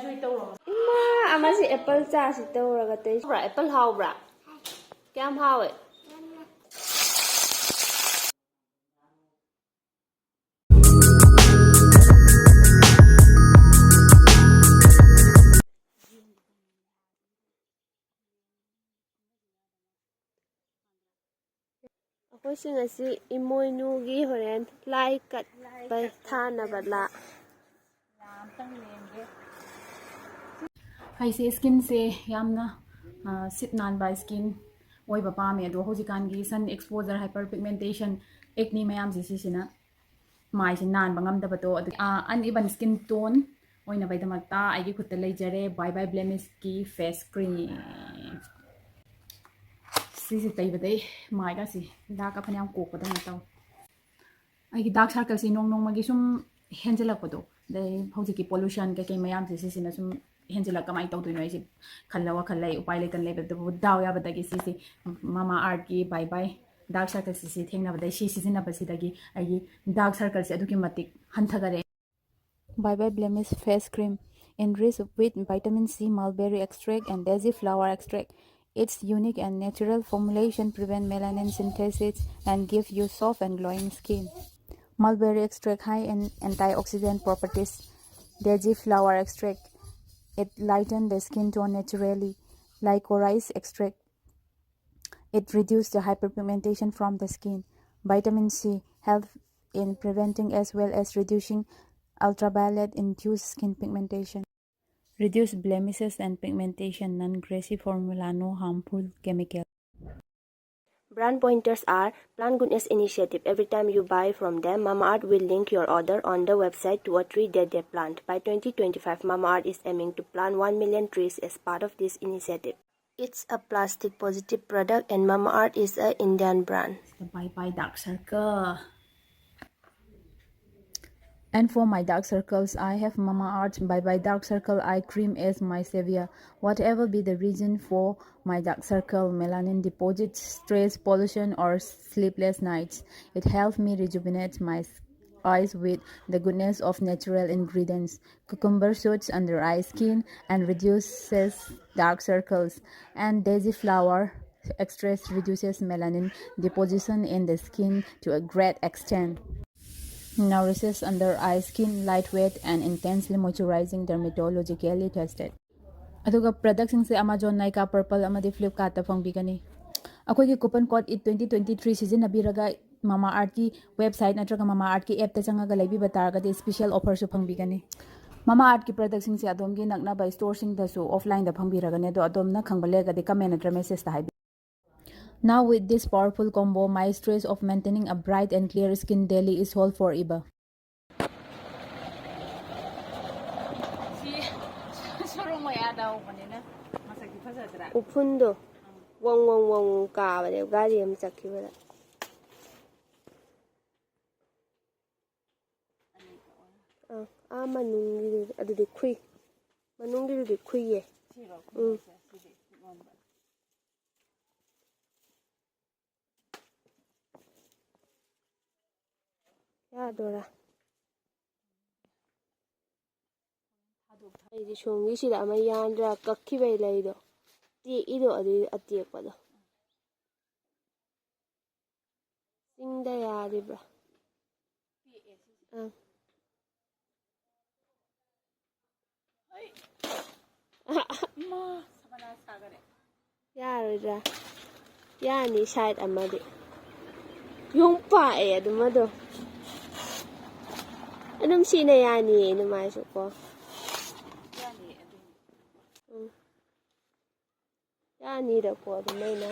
joy tawro ima amasi apple cha si tawraga tei bra apple hawbra kyam hawe akhoi sing asi Emoinu gi horen lai kat bai thana bala haise skin se yamna sit nan by skin oi ba pa me do hojikan gi sun exposure hyperpigmentation acne mayam ji sina mai sin nan bangam da bato uneven skin tone oina bai da makta ai gi khutta leijare byebye blemish ki face cream si tai badai mai ga si da ka phanyam ko ko da taw ai gi dark circle si nong nong magi sum henjelak pado dai hauji ki pollution ke mayam si sina sum henjelak kamai taw doi noi si khallawa khallai upai le kan le be do daw ya bada gi si Mamaearth ki byebye dark circle si thengna bada si na basi dagi ai dark circle si aduki matik hanthagare byebye blemish face cream enriched with vitamin C, mulberry extract, and daisy flower extract. Its unique and natural formulation prevents melanin synthesis and gives you soft and glowing skin. Mulberry extract high in antioxidant properties. Daisy flower extract, it lightens the skin tone naturally. Licorice extract, it reduces the hyperpigmentation from the skin. Vitamin C helps in preventing as well as reducing ultraviolet-induced skin pigmentation. Reduce blemishes and pigmentation, non-greasy formula, no harmful chemical. Brand pointers are Plant Goodness Initiative. Every time you buy from them, Mamaearth will link your order on the website to a tree that they plant. By 2025, Mamaearth is aiming to plant 1 million trees as part of this initiative. It's a plastic positive product and Mamaearth is an Indian brand. The byebye dark circle. And for my dark circles, I have Mamaearth byebye dark circle eye cream as my savior. Whatever be the reason for my dark circle, melanin deposits, stress, pollution, or sleepless nights, it helps me rejuvenate my eyes with the goodness of natural ingredients. Cucumber soothes under eye skin and reduces dark circles, and daisy flower extract reduces melanin deposition in the skin to a great extent. Nourishes under eye skin, lightweight and intensely moisturizing, dermatologically tested. Aduga products se Amazon, Nykaa, Purple amadi Flipkart ta fangbigani. Akoi ki coupon code it 2023 sizinabiraga Mamaearth ki website natraga Mamaearth ki app ta changaga laibi bataraga de special offer su fangbigani. Mamaearth ki products se adom gi nakna by store sing da su offline da fangbiraga ne do adom na khangbalega de comment atra message ta hai. Now with this powerful combo, my stress of maintaining a bright and clear skin daily is solved forever. Upundo wong ka bale gari am sakki bala manung adu de khui manung de khui ye ya dora ai di shongi sida ama yandra kakki bai leido ti ido adu atie kwado singda ya dibra yaroja yani side amade yung pa adumado anum sina yani numai su ko yani da ko dumai na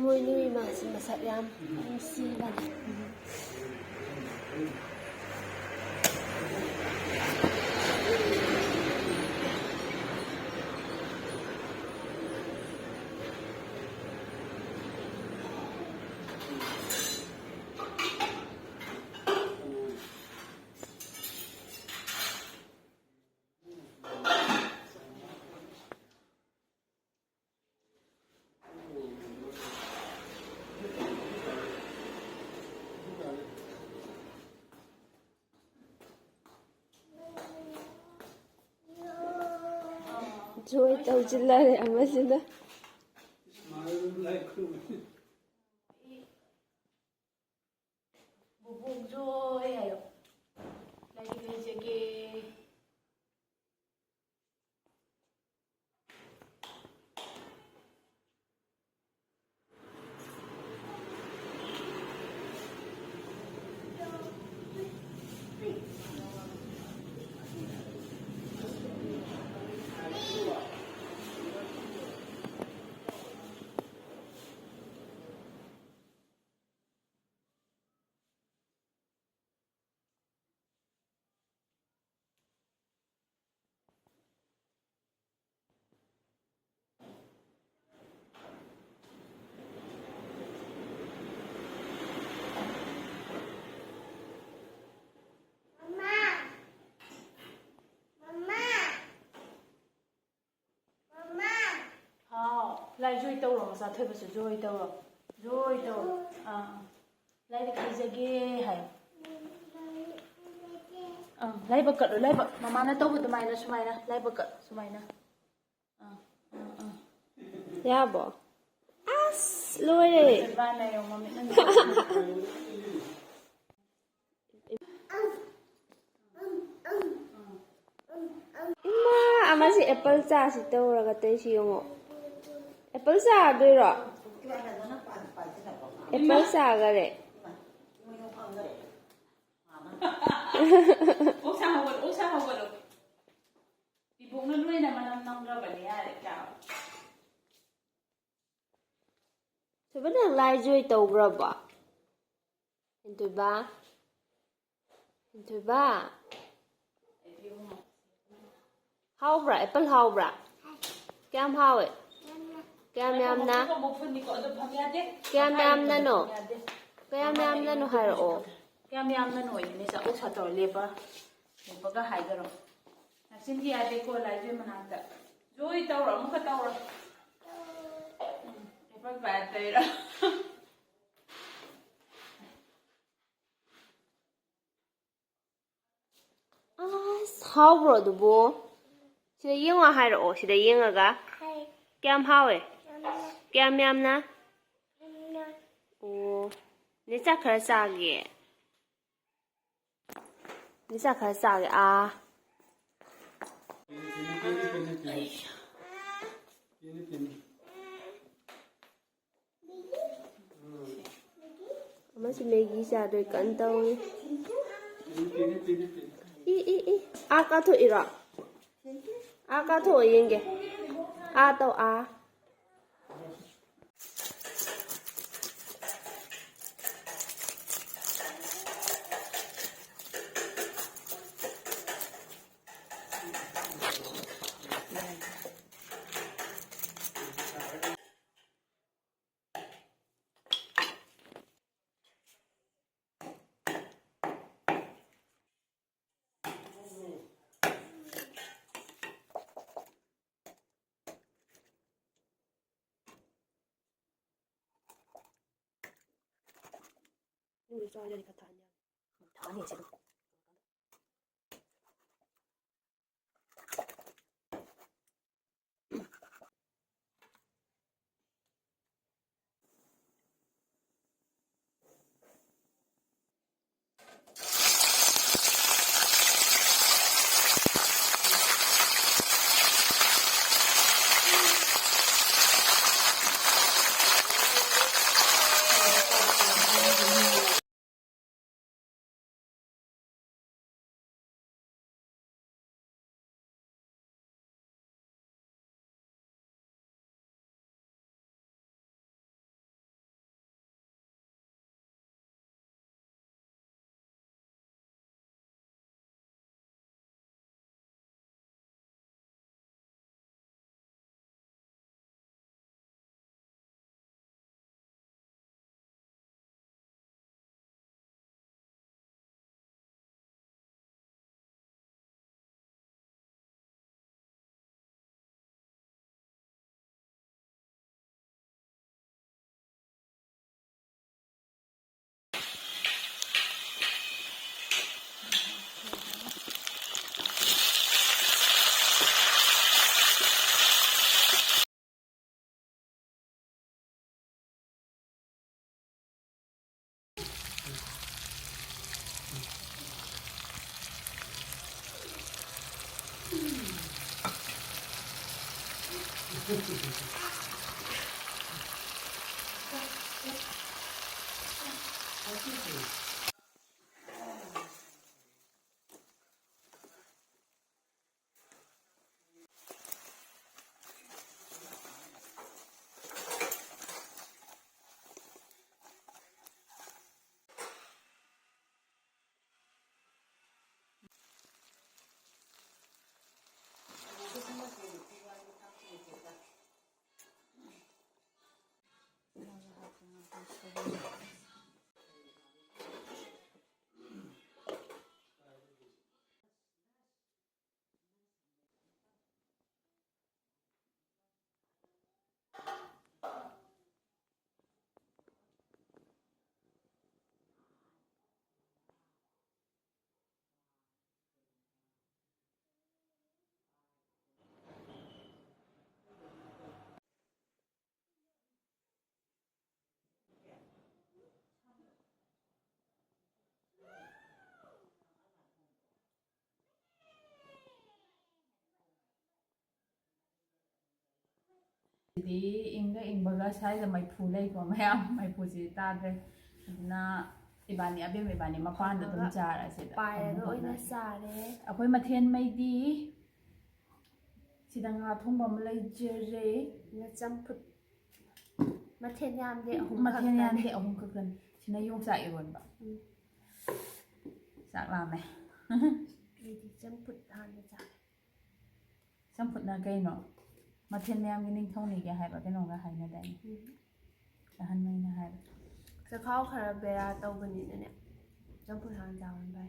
Emoinu Emana masak yam numbani. Joy tawjilare amasina. Bubuk joy ayo. Lagi jage. Lai joy tau ro masa thoi basu joy tau ro joy tau lai de khijage hai lai bakat lai ba mama na tau bu mai na sumai na lai bakat sumai na Yabo. As loire. ba na yo mami na Ima amasi apple cha si tawraga tai si yongo. Apple cha doiro. Apple cha gare. Osa hawalo ibong na luay na manam nang ra ba niya ka Sebenarnya lai joy tawgraba. Into ba? How bra? Apple how bra? Cam how it? Cam yam na? Cam yam na no? Cam yam na no haro. Cam yam na no ini sa osa to leba ka haidaro nasin ki ade ko lai joy manata joy tawra mo ka tawra epag ba tayra How bro dubo? Sida yenga haro. Sida yenga ga? Cam how it? Cam yam na? Oh, nisa kerasa ge. Nisa kerasa ge ah. Masih Maggie sa doi kan tau ni. Aka to ira. Aka to yenge. A tau a. Ini soalnya dikatanya. Tanya sih. Di ingga ingbaga sai da mai phulai ko mayam mai phusi ta dre na ibani abem ibani mapan da dum chara se da Pairado oina sare. akoi mathen mai di sidang nga thong bam lai jere Na champut. Mathen yam de ahum mathen yan de ahum kakan sina yung sa iron ba sak la me Di champut han na sare. samput na kai no mathen mayam gi ning thong ni ge hai ba ke no ga hai na dai da han mai na hai Sa khao khara bera tawbani na ne. Champut han jawan bai.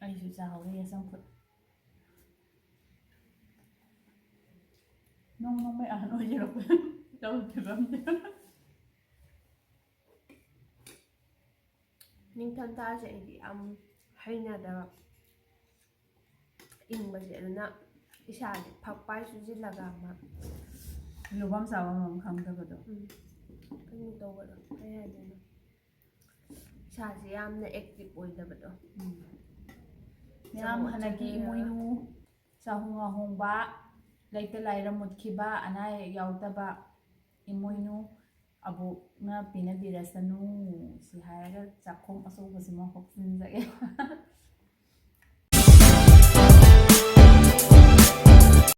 ai su sa ho ye samput nong nong mai an oi ro đâu thì lắm Ningtham ta se di am haina da ingba se na isa de phakpai su ji laga ma. lu bam sa bam khang da ba do Kani tawba do. Ai ai na. Isa se yamna active oidaba do. Miyam hanagi Emoinu sa hunga hongba laita laira mutkhiba anai yautaba Emoinu abu na pinabirasanu si haraga chakhom aso basima hoksin jage